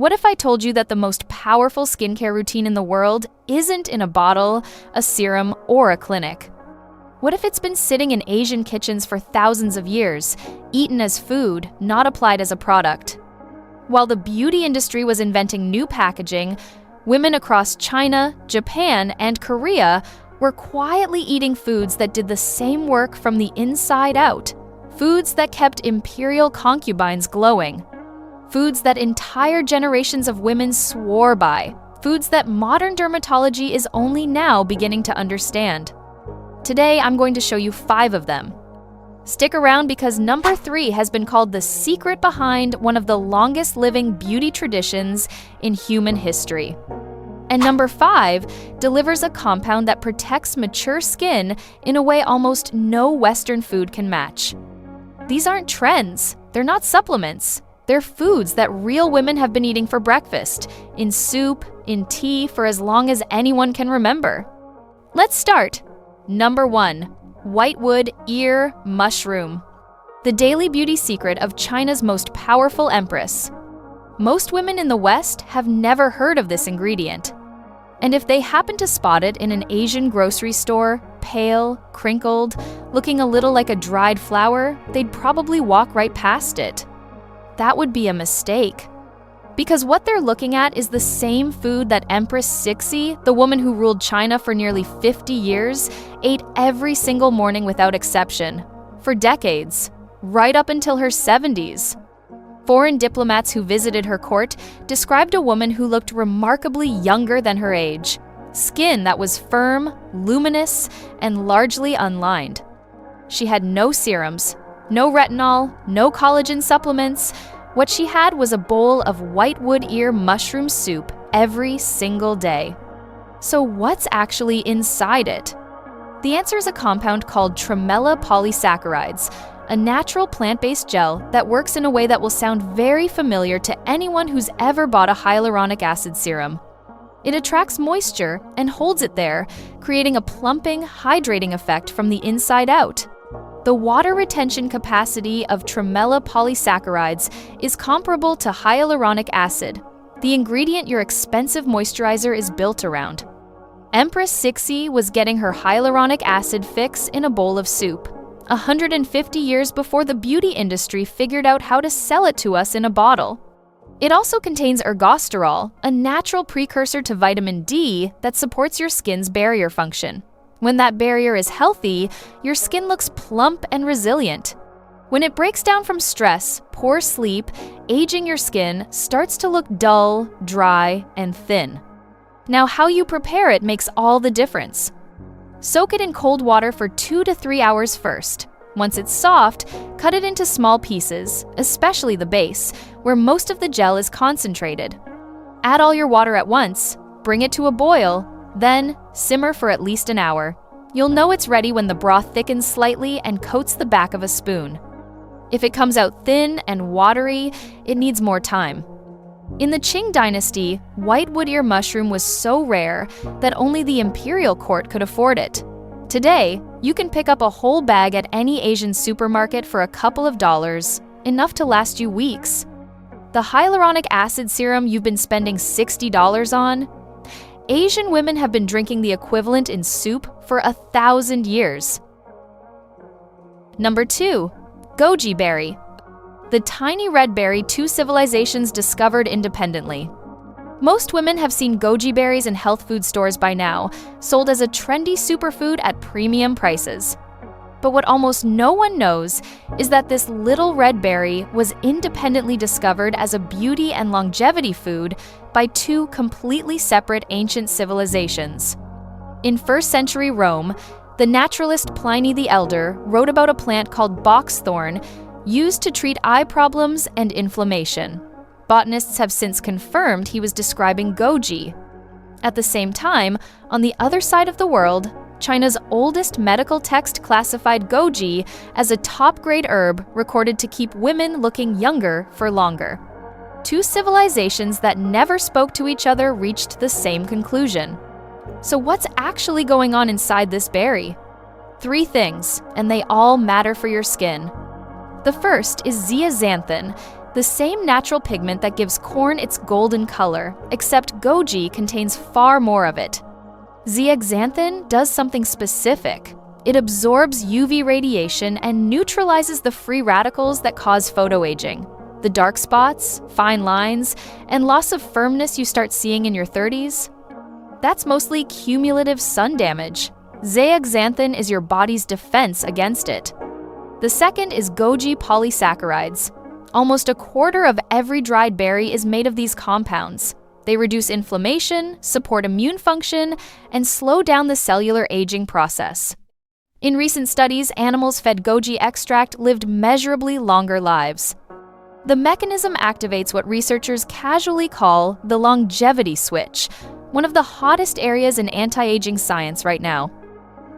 What if I told you that the most powerful skincare routine in the world isn't in a bottle, a serum, or a clinic? What if it's been sitting in Asian kitchens for thousands of years, eaten as food, not applied as a product? While the beauty industry was inventing new packaging, women across China, Japan, and Korea were quietly eating foods that did the same work from the inside out. Foods that kept imperial concubines glowing. Foods that entire generations of women swore by. Foods that modern dermatology is only now beginning to understand. Today, I'm going to show you 5 of them. Stick around because number 3 has been called the secret behind one of the longest living beauty traditions in human history. And number 5 delivers a compound that protects mature skin in a way almost no Western food can match. These aren't trends, they're not supplements. They're foods that real women have been eating for breakfast, in soup, in tea, for as long as anyone can remember. Let's start. Number 1. Whitewood ear mushroom. The daily beauty secret of China's most powerful empress. Most women in the West have never heard of this ingredient. And if they happen to spot it in an Asian grocery store, pale, crinkled, looking a little like a dried flower, they'd probably walk right past it. That would be a mistake. Because what they're looking at is the same food that Empress Cixi, the woman who ruled China for nearly 50 years, ate every single morning without exception, for decades, right up until her 70s. Foreign diplomats who visited her court described a woman who looked remarkably younger than her age, skin that was firm, luminous, and largely unlined. She had no serums, no retinol, no collagen supplements. What she had was a bowl of whitewood ear mushroom soup every single day. So what's actually inside it? The answer is a compound called tremella polysaccharides, a natural plant-based gel that works in a way that will sound very familiar to anyone who's ever bought a hyaluronic acid serum. It attracts moisture and holds it there, creating a plumping, hydrating effect from the inside out. The water retention capacity of tremella polysaccharides is comparable to hyaluronic acid, the ingredient your expensive moisturizer is built around. Empress Cixi was getting her hyaluronic acid fix in a bowl of soup, 150 years before the beauty industry figured out how to sell it to us in a bottle. It also contains ergosterol, a natural precursor to vitamin D that supports your skin's barrier function. When that barrier is healthy, your skin looks plump and resilient. When it breaks down from stress, poor sleep, aging, your skin starts to look dull, dry, and thin. Now, how you prepare it makes all the difference. Soak it in cold water for 2 to 3 hours first. Once it's soft, cut it into small pieces, especially the base, where most of the gel is concentrated. Add all your water at once, bring it to a boil, then simmer for at least an hour. You'll know it's ready when the broth thickens slightly and coats the back of a spoon. If it comes out thin and watery, it needs more time. In the Qing dynasty, whitewood ear mushroom was so rare that only the imperial court could afford it. Today, you can pick up a whole bag at any Asian supermarket for a couple of dollars, enough to last you weeks. The hyaluronic acid serum you've been spending $60 on? Asian women have been drinking the equivalent in soup for 1,000 years. Number 2. Goji berry. The tiny red berry 2 civilizations discovered independently. Most women have seen goji berries in health food stores by now, sold as a trendy superfood at premium prices. But what almost no one knows is that this little red berry was independently discovered as a beauty and longevity food by 2 completely separate ancient civilizations. In 1st century Rome, the naturalist Pliny the Elder wrote about a plant called boxthorn used to treat eye problems and inflammation. Botanists have since confirmed he was describing goji. At the same time, on the other side of the world, China's oldest medical text classified goji as a top-grade herb recorded to keep women looking younger for longer. 2 civilizations that never spoke to each other reached the same conclusion. So what's actually going on inside this berry? 3 things, and they all matter for your skin. The first is zeaxanthin, the same natural pigment that gives corn its golden color, except goji contains far more of it. Zeaxanthin does something specific. It absorbs UV radiation and neutralizes the free radicals that cause photoaging. The dark spots, fine lines, and loss of firmness you start seeing in your 30s? That's mostly cumulative sun damage. Zeaxanthin is your body's defense against it. The second is goji polysaccharides. Almost a quarter of every dried berry is made of these compounds. They reduce inflammation, support immune function, and slow down the cellular aging process. In recent studies, animals fed goji extract lived measurably longer lives. The mechanism activates what researchers casually call the longevity switch, one of the hottest areas in anti-aging science right now.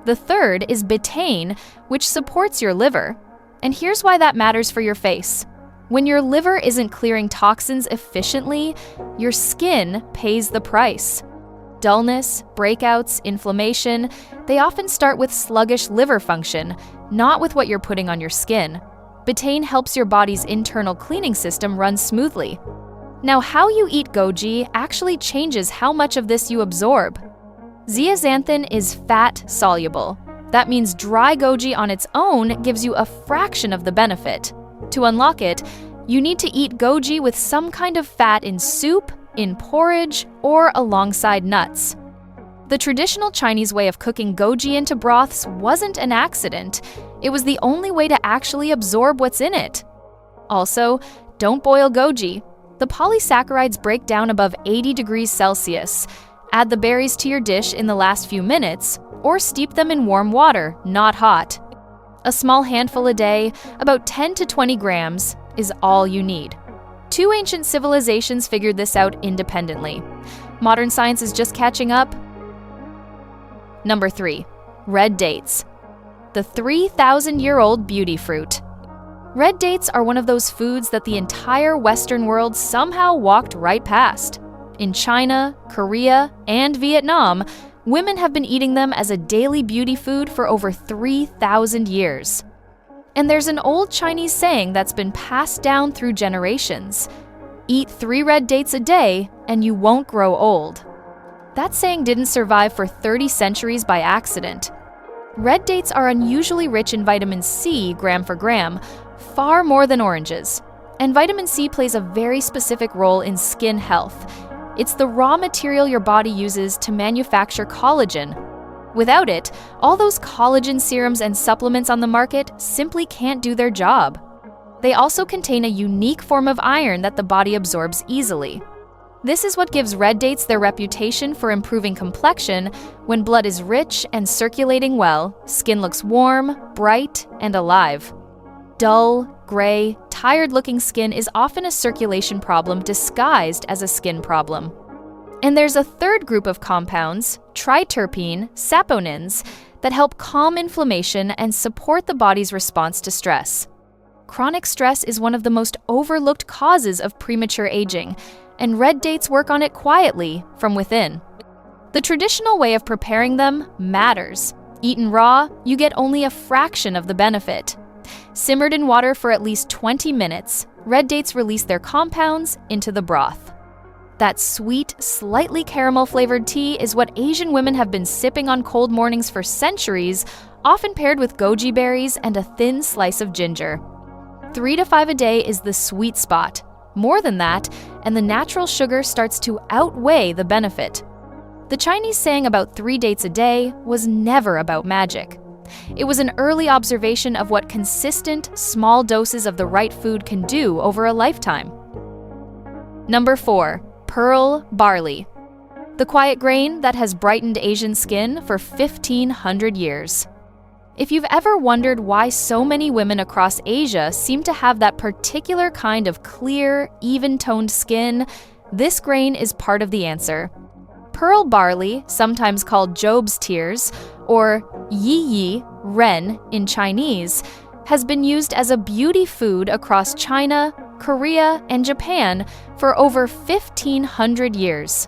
The third is betaine, which supports your liver. And here's why that matters for your face. When your liver isn't clearing toxins efficiently, your skin pays the price. Dullness, breakouts, inflammation, they often start with sluggish liver function, not with what you're putting on your skin. Betaine helps your body's internal cleaning system run smoothly. Now, how you eat goji actually changes how much of this you absorb. Zeaxanthin is fat-soluble. That means dry goji on its own gives you a fraction of the benefit. To unlock it, you need to eat goji with some kind of fat in soup, in porridge, or alongside nuts. The traditional Chinese way of cooking goji into broths wasn't an accident. It was the only way to actually absorb what's in it. Also, don't boil goji. The polysaccharides break down above 80 degrees Celsius. Add the berries to your dish in the last few minutes, or steep them in warm water, not hot. A small handful a day, about 10 to 20 grams, is all you need. Two ancient civilizations figured this out independently. Modern science is just catching up. Number 3. Red dates. The 3,000-year-old beauty fruit. Red dates are one of those foods that the entire Western world somehow walked right past. In China, Korea, and Vietnam, women have been eating them as a daily beauty food for over 3,000 years. And there's an old Chinese saying that's been passed down through generations. Eat 3 red dates a day and you won't grow old. That saying didn't survive for 30 centuries by accident. Red dates are unusually rich in vitamin C gram for gram, far more than oranges. And vitamin C plays a very specific role in skin health. It's the raw material your body uses to manufacture collagen. Without it, all those collagen serums and supplements on the market simply can't do their job. They also contain a unique form of iron that the body absorbs easily. This is what gives red dates their reputation for improving complexion. When blood is rich and circulating well, skin looks warm, bright, and alive. Dull, gray, tired-looking skin is often a circulation problem disguised as a skin problem. And there's a third group of compounds, triterpene, saponins, that help calm inflammation and support the body's response to stress. Chronic stress is one of the most overlooked causes of premature aging, and red dates work on it quietly, from within. The traditional way of preparing them matters. Eaten raw, you get only a fraction of the benefit. Simmered in water for at least 20 minutes, red dates release their compounds into the broth. That sweet, slightly caramel-flavored tea is what Asian women have been sipping on cold mornings for centuries, often paired with goji berries and a thin slice of ginger. 3 to 5 a day is the sweet spot. More than that, and the natural sugar starts to outweigh the benefit. The Chinese saying about 3 dates a day was never about magic. It was an early observation of what consistent, small doses of the right food can do over a lifetime. Number 4. Pearl barley. The quiet grain that has brightened Asian skin for 1,500 years. If you've ever wondered why so many women across Asia seem to have that particular kind of clear, even-toned skin, this grain is part of the answer. Pearl barley, sometimes called Job's tears, or yi yi, ren in Chinese, has been used as a beauty food across China, Korea, and Japan for over 1,500 years.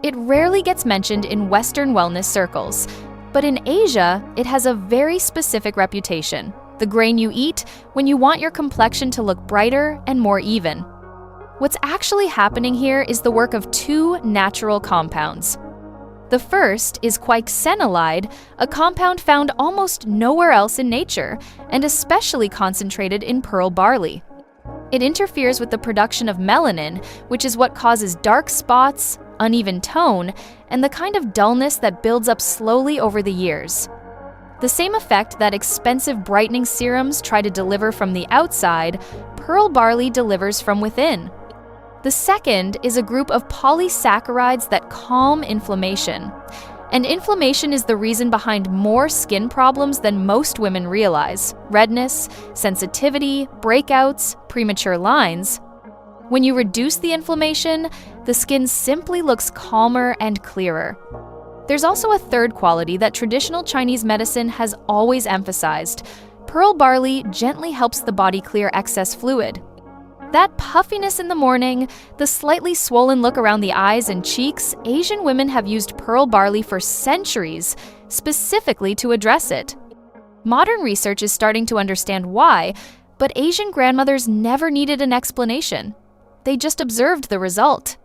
It rarely gets mentioned in Western wellness circles, but in Asia, it has a very specific reputation. the grain you eat when you want your complexion to look brighter and more even. What's actually happening here is the work of two natural compounds. The first is quickenolide, a compound found almost nowhere else in nature, and especially concentrated in pearl barley. It interferes with the production of melanin, which is what causes dark spots, uneven tone, and the kind of dullness that builds up slowly over the years. The same effect that expensive brightening serums try to deliver from the outside, pearl barley delivers from within. The second is a group of polysaccharides that calm inflammation. And inflammation is the reason behind more skin problems than most women realize: redness, sensitivity, breakouts, premature lines. When you reduce the inflammation, the skin simply looks calmer and clearer. There's also a third quality that traditional Chinese medicine has always emphasized. Pearl barley gently helps the body clear excess fluid. That puffiness in the morning, the slightly swollen look around the eyes and cheeks, Asian women have used pearl barley for centuries, specifically to address it. Modern research is starting to understand why, but Asian grandmothers never needed an explanation. They just observed the result.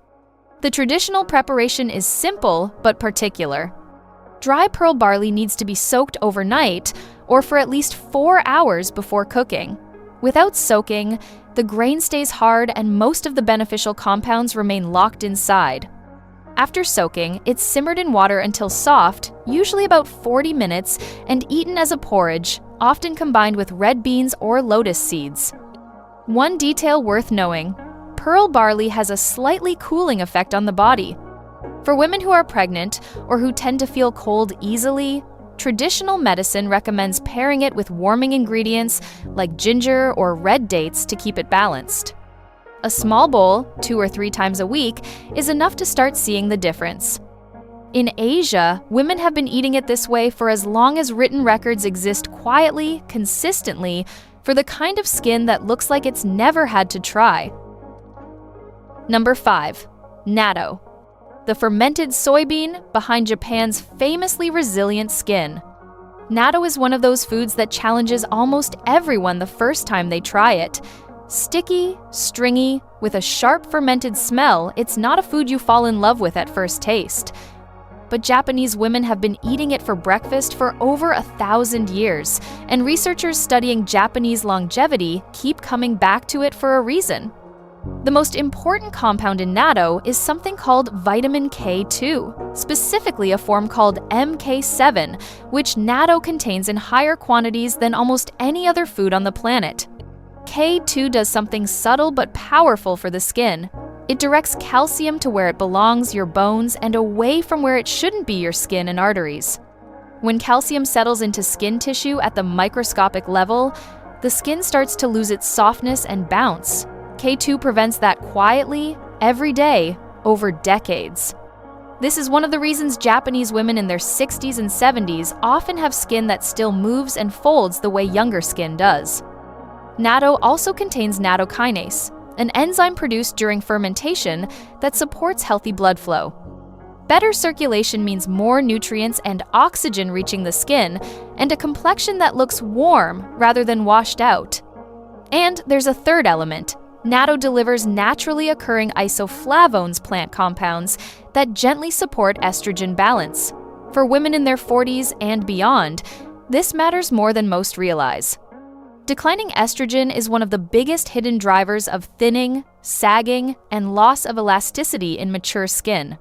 The traditional preparation is simple but particular. Dry pearl barley needs to be soaked overnight or for at least 4 hours before cooking. Without soaking, the grain stays hard and most of the beneficial compounds remain locked inside. After soaking, it's simmered in water until soft, usually about 40 minutes, and eaten as a porridge, often combined with red beans or lotus seeds. One detail worth knowing: pearl barley has a slightly cooling effect on the body. For women who are pregnant or who tend to feel cold easily, traditional medicine recommends pairing it with warming ingredients like ginger or red dates to keep it balanced. A small bowl, 2 or 3 times a week, is enough to start seeing the difference. In Asia, women have been eating it this way for as long as written records exist quietly, consistently, for the kind of skin that looks like it's never had to try. Number 5. Natto, the fermented soybean behind Japan's famously resilient skin. Natto is one of those foods that challenges almost everyone the first time they try it. Sticky, stringy, with a sharp fermented smell, it's not a food you fall in love with at first taste. But Japanese women have been eating it for breakfast for over 1,000 years, and researchers studying Japanese longevity keep coming back to it for a reason. The most important compound in natto is something called vitamin K2, specifically a form called MK7, which natto contains in higher quantities than almost any other food on the planet. K2 does something subtle but powerful for the skin. It directs calcium to where it belongs, your bones, and away from where it shouldn't be, your skin and arteries. When calcium settles into skin tissue at the microscopic level, the skin starts to lose its softness and bounce. K2 prevents that quietly, every day, over decades. This is one of the reasons Japanese women in their 60s and 70s often have skin that still moves and folds the way younger skin does. Natto also contains nattokinase, an enzyme produced during fermentation that supports healthy blood flow. Better circulation means more nutrients and oxygen reaching the skin, and a complexion that looks warm rather than washed out. And there's a third element. Natto delivers naturally occurring isoflavones, plant compounds, that gently support estrogen balance. For women in their 40s and beyond, this matters more than most realize. Declining estrogen is one of the biggest hidden drivers of thinning, sagging, and loss of elasticity in mature skin.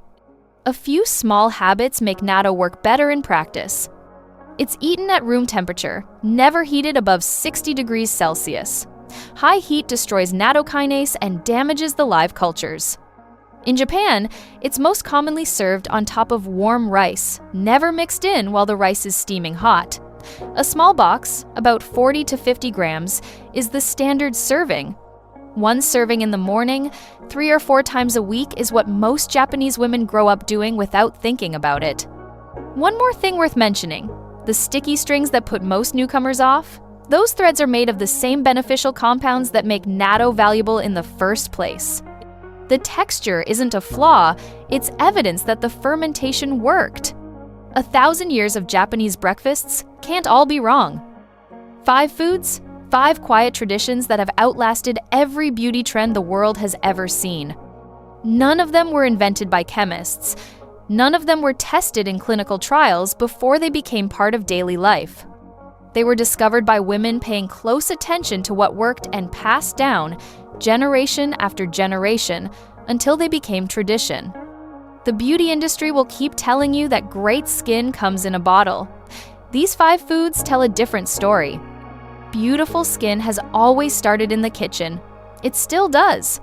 A few small habits make natto work better in practice. It's eaten at room temperature, never heated above 60 degrees Celsius. High heat destroys nattokinase and damages the live cultures. In Japan, it's most commonly served on top of warm rice, never mixed in while the rice is steaming hot. A small box, about 40 to 50 grams, is the standard serving. One serving in the morning, 3 or 4 times a week is what most Japanese women grow up doing without thinking about it. One more thing worth mentioning: the sticky strings that put most newcomers off? Those threads are made of the same beneficial compounds that make natto valuable in the first place. The texture isn't a flaw, it's evidence that the fermentation worked. 1,000 years of Japanese breakfasts can't all be wrong. 5 foods, 5 quiet traditions that have outlasted every beauty trend the world has ever seen. None of them were invented by chemists. None of them were tested in clinical trials before they became part of daily life. They were discovered by women paying close attention to what worked and passed down generation after generation until they became tradition. The beauty industry will keep telling you that great skin comes in a bottle. These 5 foods tell a different story. Beautiful skin has always started in the kitchen. It still does.